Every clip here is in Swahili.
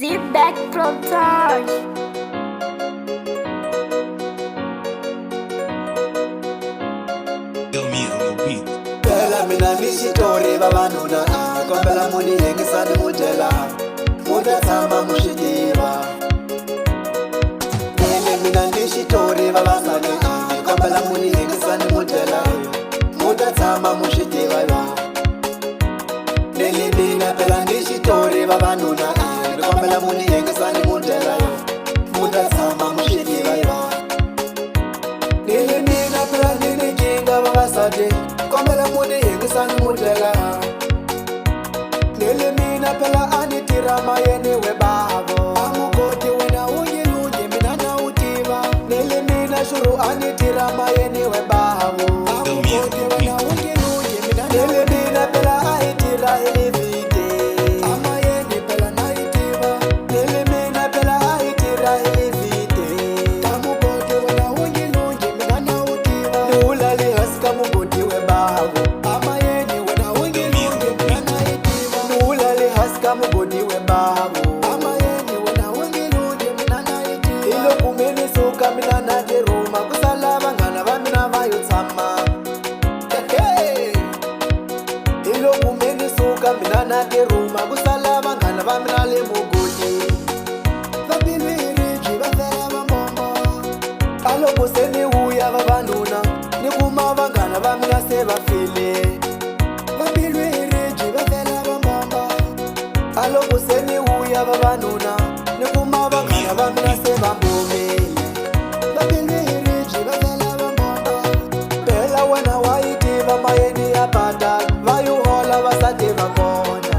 Zip back from touch. Bella mina nishitori babanuna kombela muni yengisani mujela muda tama mushitiva. Bella mina nishitori babasani kombela muni yengisani mujela muda tama mushitiva. Bella mina bella nishitori babanuna kombela muni yengisani mujela muda tama mushitiva. Bella mina bella ninikinga babasani kombela muni yengisani mujela. Nele mina pela anitira mayeni we babo amukoti wena unyiluji mina na utiva. Nele mina shuru anitira mayeni we babo amukoti wena unyiluji mina. Nele mina pela aitira ilivite amayeni pela naitiva. Nele mina pela aitira ilivite amukoti wena unyiluji mina na utiva. Nulali haska mukoti we babo amayeni wena unyiluji mina na ulale haska mugodi we babu amayeni wena ungilundi mina naiti. Ilo kumeni suka mina najeruma kusala bangana bamina bayotsama. Ilo kumeni suka mina najeruma kusala bangana bamina le mugodi. Babilwiri jibafera bambombo alo kuseni uya babanuna nikuma bangana bamina sebafile. Babilwiri jibafera bambombo alo kuseni uya babanuna nikuma bangana bamina sebambumile. Babilwiri jibafera bambombo bela wena waitiva mayeni ya bada vayuhola basate bakona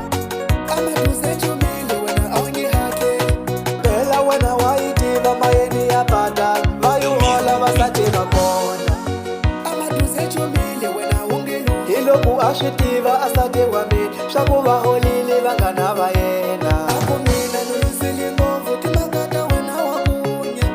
amaduze chumile wena aungi hake. Bela wena waitiva mayeni ya bada vayuhola basate bakona amaduze chumile wena ungilu. Iloku ashitiva asate wami shakuba holile bangana bayena akumina nulusili ngovu timakata wena wakunya.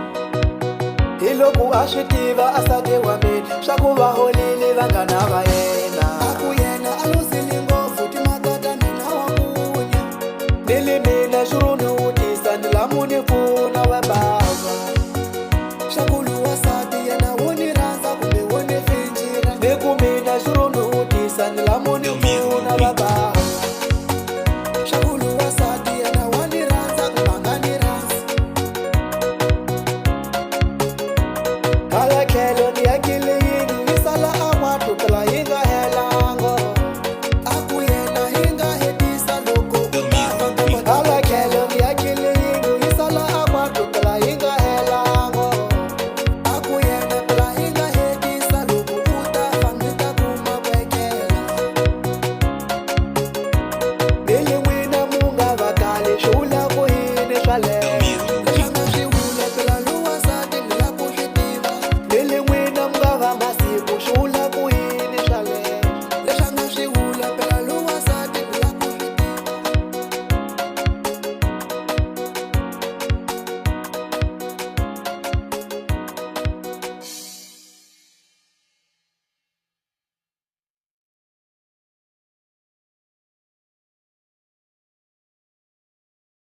Iloku ashitiva asate wami shakuba holile bangana bayena akuyena alusili ngovu timakata nina wakunya. Nili mina shurunu utisa nilamuni kuna webaba shakulu wasati yana uniraza kumbe wone finjira. Nikumina shurunu utisa nilamuni kuna webaba shakulu wasati yana waniraza kumanganiraza. Kala kelo ni akili yinu isala amatu kala hinga helango akuyena hinga hedisa loko. Kala kelo ni akili yinu isala amatu kala hinga helango akuyena kala hinga hedisa loko utafangita kumakwekela. Nili mwina munga vakali shula kuhine shaleo kashanga shiwula pela luwa sati nila kushitiva. Nili mwina mga masiku shula